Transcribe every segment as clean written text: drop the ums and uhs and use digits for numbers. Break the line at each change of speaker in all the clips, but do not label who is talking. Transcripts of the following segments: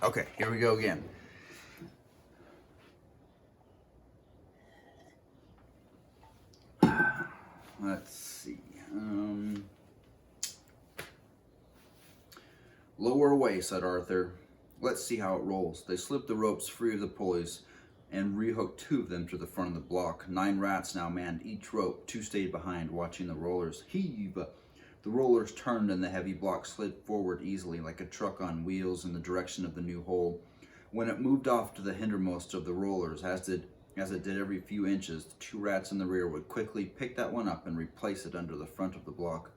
Okay, here we go again. Let's see. Lower away, said Arthur. Let's see how it rolls. They slipped the ropes free of the pulleys and rehooked two of them to the front of the block. 9 rats now manned each rope. 2 stayed behind, watching the rollers. Heave! The rollers turned and the heavy block slid forward easily like a truck on wheels in the direction of the new hole. When it moved off to the hindermost of the rollers, as it did every few inches, the 2 rats in the rear would quickly pick that one up and replace it under the front of the block.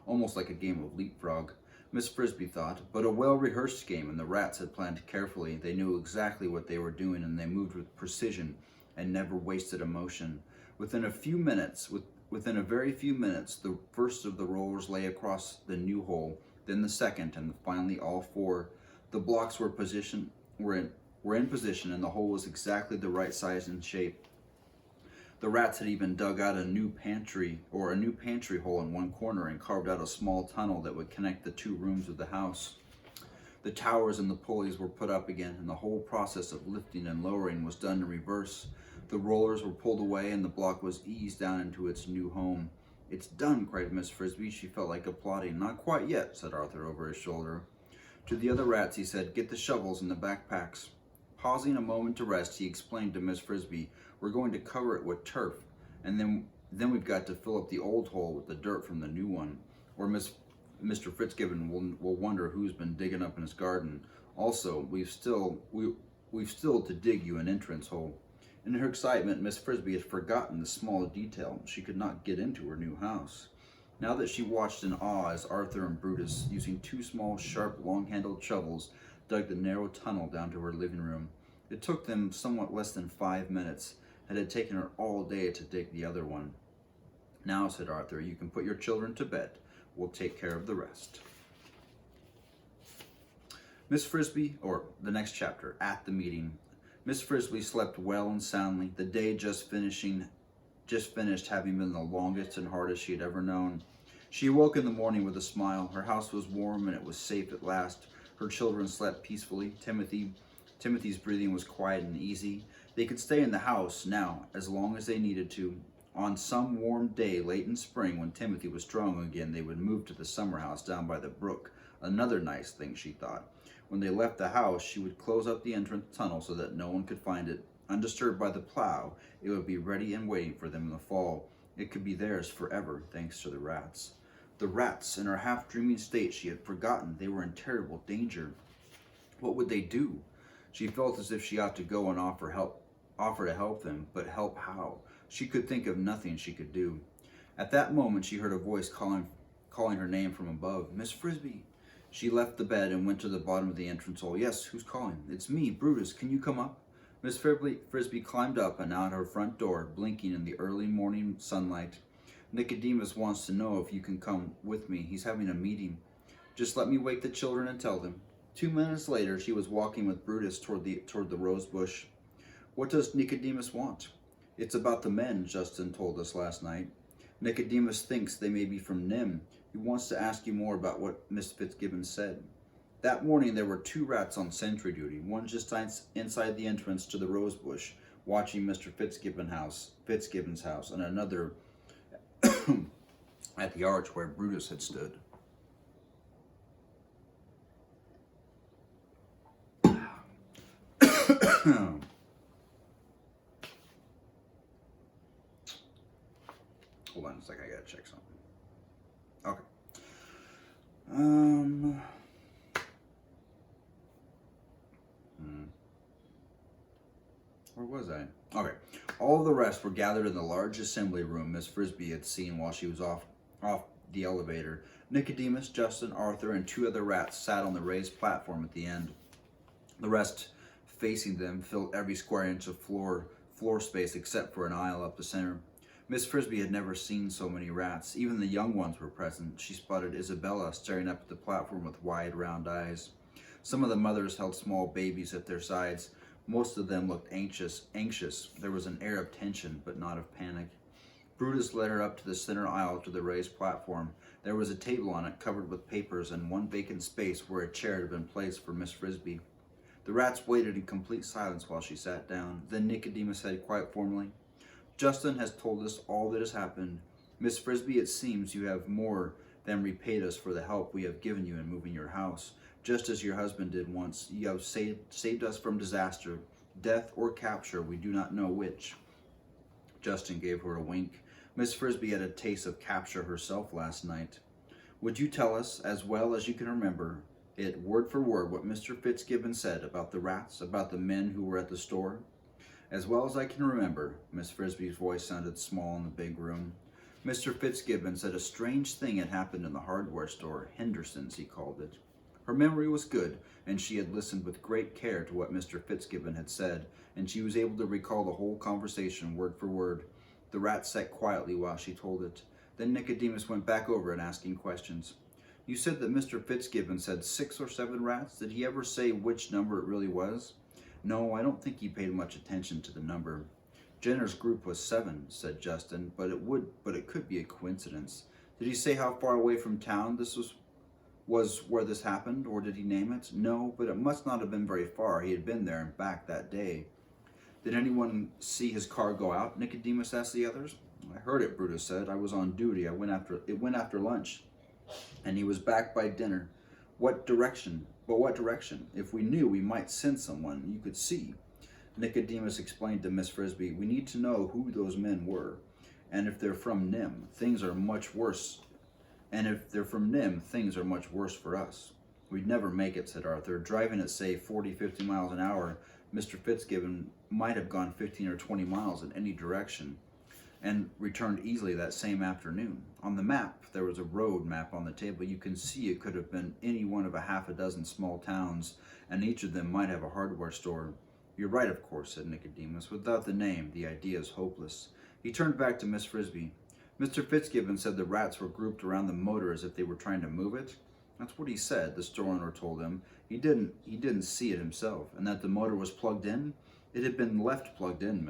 Almost like a game of leapfrog, Miss Frisbee thought, but a well-rehearsed game, and the rats had planned carefully. They knew exactly what they were doing, and they moved with precision and never wasted a motion. Within a very few minutes, the first of the rollers lay across the new hole, then the second, and finally all 4. The blocks were in position, and the hole was exactly the right size and shape. The rats had even dug out a new pantry hole in one corner and carved out a small tunnel that would connect the 2 rooms of the house. The towers and the pulleys were put up again, and the whole process of lifting and lowering was done in reverse. The rollers were pulled away, and the block was eased down into its new home. It's done, cried Miss Frisbee. She felt like applauding. Not quite yet, said Arthur over his shoulder. To the other rats, he said, get the shovels and the backpacks. Pausing a moment to rest, he explained to Miss Frisbee, we're going to cover it with turf, and then we've got to fill up the old hole with the dirt from the new one, or Mr. Fitzgibbon will wonder who's been digging up in his garden. Also, we've still to dig you an entrance hole. In her excitement, Miss Frisbee had forgotten the small detail she could not get into her new house. Now that she watched in awe as Arthur and Brutus, using 2 small, sharp, long-handled shovels, dug the narrow tunnel down to her living room. It took them somewhat less than 5 minutes. It had taken her all day to dig the other one. Now, said Arthur, you can put your children to bed. We'll take care of the rest. Miss Frisbee, or the next chapter, at the meeting. Miss Frisbee slept well and soundly, the day just finished having been the longest and hardest she had ever known. She awoke in the morning with a smile. Her house was warm and it was safe at last. Her children slept peacefully. Timothy's breathing was quiet and easy. They could stay in the house now as long as they needed to. On some warm day late in spring, when Timothy was strong again, they would move to the summer house down by the brook. Another nice thing, she thought. When they left the house, she would close up the entrance tunnel so that no one could find it. Undisturbed by the plow, it would be ready and waiting for them in the fall. It could be theirs forever, thanks to the rats. The rats, in her half-dreaming state, she had forgotten they were in terrible danger. What would they do? She felt as if she ought to go and offer to help them, but help how? She could think of nothing she could do. At that moment, she heard a voice calling her name from above. Miss Frisbee. She left the bed and went to the bottom of the entrance hole. Yes, who's calling? It's me, Brutus. Can you come up? Miss Frisbee climbed up and out her front door, blinking in the early morning sunlight. Nicodemus wants to know if you can come with me. He's having a meeting. Just let me wake the children and tell them. 2 minutes later, she was walking with Brutus toward the rose bush. What does Nicodemus want? It's about the men, Justin told us last night. Nicodemus thinks they may be from Nim. He wants to ask you more about what Miss Fitzgibbon said. That morning there were 2 rats on sentry duty, one just inside the entrance to the rose bush, watching Mr. Fitzgibbon's house, and another at the arch where Brutus had stood. Hold on a second, I gotta check something. Okay. Where was I? Okay. All of the rest were gathered in the large assembly room Miss Frisbee had seen while she was off the elevator. Nicodemus, Justin, Arthur, and 2 other rats sat on the raised platform at the end. The rest, facing them, filled every square inch of floor space except for an aisle up the center. Miss Frisbee had never seen so many rats. Even the young ones were present. She spotted Isabella staring up at the platform with wide, round eyes. Some of the mothers held small babies at their sides. Most of them looked anxious. There was an air of tension, but not of panic. Brutus led her up to the center aisle to the raised platform. There was a table on it covered with papers and one vacant space where a chair had been placed for Miss Frisbee. The rats waited in complete silence while she sat down. Then Nicodemus said quite formally, "Justin has told us all that has happened. Miss Frisbee, it seems you have more than repaid us for the help we have given you in moving your house. Just as your husband did once, you have saved us from disaster, death or capture, we do not know which." Justin gave her a wink. Miss Frisbee had a taste of capture herself last night. "Would you tell us, as well as you can remember it, word for word, what Mr. Fitzgibbon said about the rats, about the men who were at the store?" "As well as I can remember." Miss Frisbee's voice sounded small in the big room. "Mr. Fitzgibbon said a strange thing had happened in the hardware store, Henderson's he called it." Her memory was good, and she had listened with great care to what Mr. Fitzgibbon had said, and she was able to recall the whole conversation word for word. The rat sat quietly while she told it. Then Nicodemus went back over it, asking questions. "You said that Mr. Fitzgibbon said 6 or 7 rats. Did he ever say which number it really was?" "No, I don't think he paid much attention to the number." "Jenner's group was 7, said Justin, but it could be a coincidence. Did he say how far away from town this was where this happened, or did he name it?" "No, but it must not have been very far. He had been there and back that day." "Did anyone see his car go out?" Nicodemus asked the others. "I heard it," Brutus said. "I was on duty. It went after lunch, and he was back by dinner." What direction? If we knew, we might send someone. You could see." Nicodemus explained to Miss Frisbee, "We need to know who those men were, and if they're from Nim, things are much worse. For us." "We'd never make it," said Arthur. "Driving at, say, 40, 50 miles an hour, Mr. Fitzgibbon might have gone 15 or 20 miles in any direction and returned easily that same afternoon. On the map, there was a road map on the table. You can see it could have been any one of a half a dozen small towns, and each of them might have a hardware store." "You're right, of course," said Nicodemus. "Without the name, the idea is hopeless." He turned back to Miss Frisbee. "Mr. Fitzgibbon said the rats were grouped around the motor as if they were trying to move it." "That's what he said," the store owner told him. He didn't see it himself. "And that the motor was plugged in?" "It had been left plugged in,"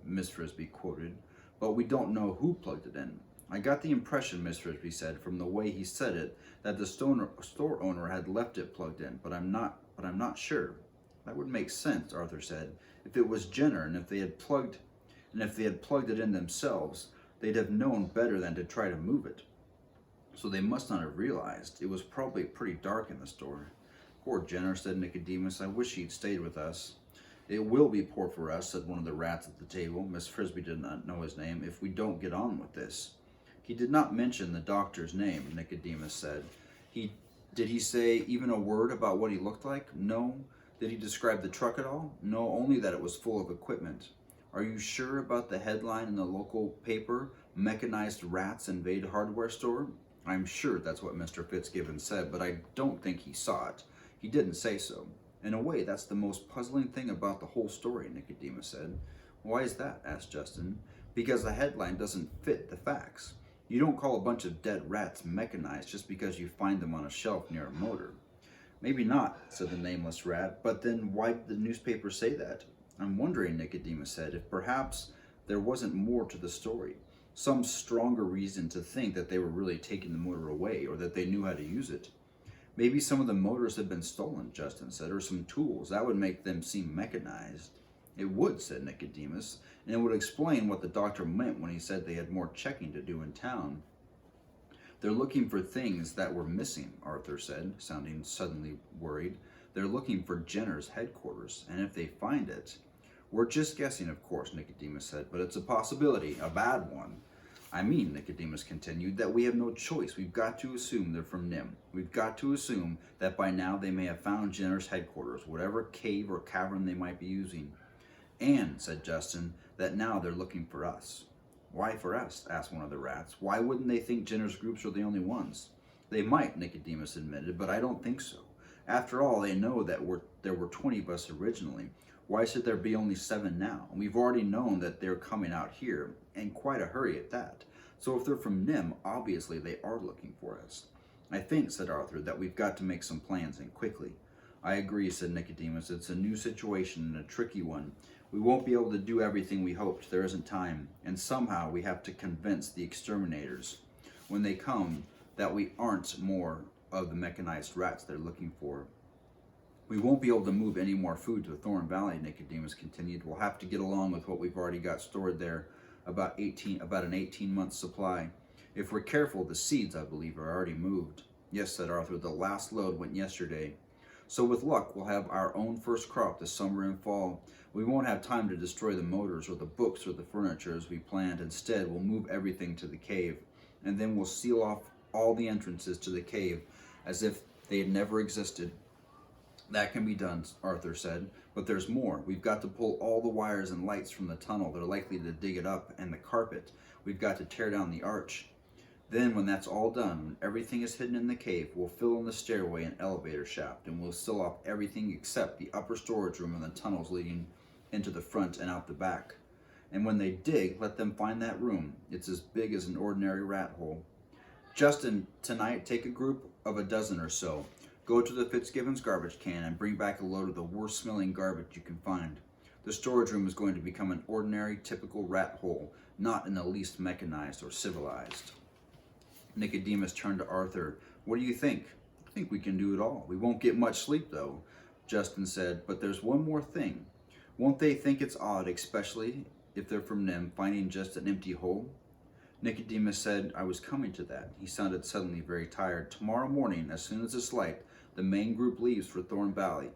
Miss Frisbee quoted. "But we don't know who plugged it in." "I got the impression," Miss Frisbee said, "from the way he said it, that the store owner had left it plugged in, but I'm not sure." "That would make sense," Arthur said. "If it was Jenner, and if they had plugged it in themselves, they'd have known better than to try to move it. So they must not have realized. It was probably pretty dark in the store." "Poor Jenner," said Nicodemus. "I wish he'd stayed with us." "It will be poor for us," said one of the rats at the table. Miss Frisbee did not know his name. "If we don't get on with this." "He did not mention the doctor's name," Nicodemus said. Did he say even a word about what he looked like?" "No." "Did he describe the truck at all?" "No, only that it was full of equipment." "Are you sure about the headline in the local paper, 'Mechanized Rats Invade Hardware Store'?" "I'm sure that's what Mr. Fitzgibbon said, but I don't think he saw it. He didn't say so." "In a way, that's the most puzzling thing about the whole story," Nicodemus said. "Why is that?" asked Justin. "Because the headline doesn't fit the facts. You don't call a bunch of dead rats mechanized just because you find them on a shelf near a motor." "Maybe not," said the nameless rat, "but then why did the newspaper say that?" "I'm wondering," Nicodemus said, "if perhaps there wasn't more to the story. Some stronger reason to think that they were really taking the motor away, or that they knew how to use it." "Maybe some of the motors had been stolen," Justin said, "or some tools. That would make them seem mechanized." "It would," said Nicodemus, "and it would explain what the doctor meant when he said they had more checking to do in town." "They're looking for things that were missing," Arthur said, sounding suddenly worried. "They're looking for Jenner's headquarters, and if they find it—" "We're just guessing, of course," Nicodemus said, "but it's a possibility, a bad one." "I mean," Nicodemus continued, "that we have no choice. We've got to assume they're from Nim. We've got to assume that by now they may have found Jenner's headquarters, whatever cave or cavern they might be using. And," said Justin, "that now they're looking for us." "Why for us?" asked one of the rats. "Why wouldn't they think Jenner's groups are the only ones?" "They might," Nicodemus admitted, "but I don't think so. After all, they know that there were 20 of us originally. Why should there be only 7 now? And we've already known that they're coming out here, in quite a hurry at that. So if they're from Nim, obviously they are looking for us." "I think," said Arthur, "that we've got to make some plans, and quickly." "I agree," said Nicodemus. "It's a new situation and a tricky one. We won't be able to do everything we hoped. There isn't time. And somehow we have to convince the exterminators, when they come, that we aren't more of the mechanized rats they're looking for. We won't be able to move any more food to Thorn Valley, Nicodemus continued. We'll have to get along with what we've already got stored there, about an 18-month supply. If we're careful, the seeds, I believe, are already moved. Yes, said Arthur, the last load went yesterday. So with luck, we'll have our own first crop this summer and fall. We won't have time to destroy the motors or the books or the furniture as we planned. Instead, we'll move everything to the cave, and then we'll seal off all the entrances to the cave as if they had never existed. That can be done, Arthur said, but there's more. We've got to pull all the wires and lights from the tunnel. They're likely to dig it up, and the carpet. We've got to tear down the arch. Then, when that's all done, when everything is hidden in the cave, we'll fill in the stairway and elevator shaft, and we'll seal off everything except the upper storage room and the tunnels leading into the front and out the back. And when they dig, let them find that room. It's as big as an ordinary rat hole. Justin, tonight, take a group of a dozen or so. Go to the Fitzgibbons garbage can and bring back a load of the worst-smelling garbage you can find. The storage room is going to become an ordinary, typical rat hole, not in the least mechanized or civilized. Nicodemus turned to Arthur. What do you think? I think we can do it all. We won't get much sleep, though, Justin said, but there's one more thing. Won't they think it's odd, especially if they're from Nim, finding just an empty hole? Nicodemus said, I was coming to that. He sounded suddenly very tired. Tomorrow morning, as soon as it's light, the main group leaves for Thorn Valley,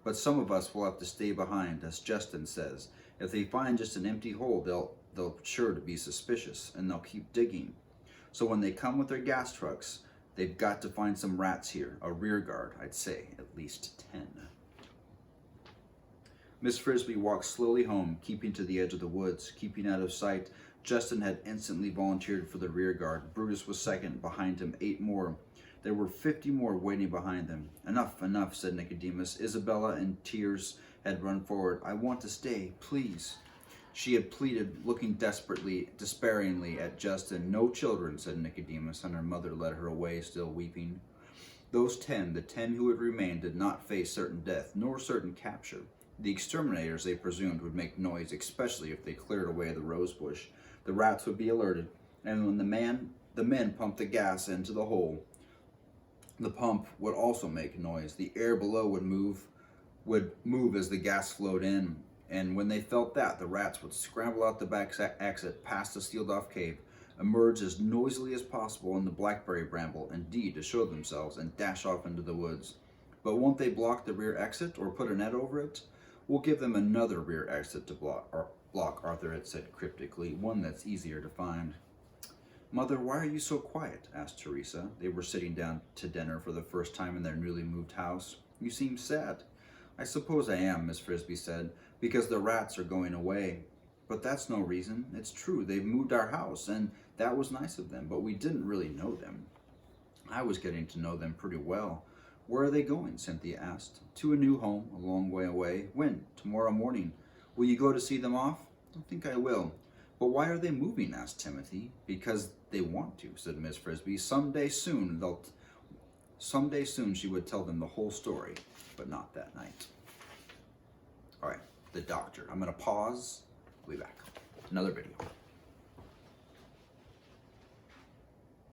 but some of us will have to stay behind, as Justin says. If they find just an empty hole, they'll sure to be suspicious, and they'll keep digging. So when they come with their gas trucks, they've got to find some rats here, a rear guard, I'd say, at least 10. Miss Frisbee walked slowly home, keeping to the edge of the woods, keeping out of sight. Justin had instantly volunteered for the rear guard. Brutus was second, behind him 8 more. There were 50 more waiting behind them. Enough, enough, said Nicodemus. Isabella, in tears, had run forward. I want to stay, please. She had pleaded, looking despairingly at Justin. No children, said Nicodemus, and her mother led her away, still weeping. Those 10, the 10 who had remained, did not face certain death, nor certain capture. The exterminators, they presumed, would make noise, especially if they cleared away the rose bush. The rats would be alerted, and when the men pumped the gas into the hole, the pump would also make noise. The air below would move as the gas flowed in, and when they felt that, the rats would scramble out the back exit past the sealed-off cave, emerge as noisily as possible in the blackberry bramble, indeed, to show themselves, and dash off into the woods. But won't they block the rear exit, or put a net over it? We'll give them another rear exit to block, Arthur had said cryptically, one that's easier to find. Mother, why are you so quiet? Asked Teresa. They were sitting down to dinner for the first time in their newly moved house. You seem sad. I suppose I am, Miss Frisbee said, because the rats are going away. But that's no reason. It's true. They've moved our house, and that was nice of them, but we didn't really know them. I was getting to know them pretty well. Where are they going? Cynthia asked. To a new home, a long way away. When? Tomorrow morning. Will you go to see them off? I think I will. But why are they moving? Asked Timothy. Because they want to, said Miss Frisbee. Someday soon she would tell them the whole story, but not that night. All right, the doctor. I'm going to pause. I'll be back. Another video.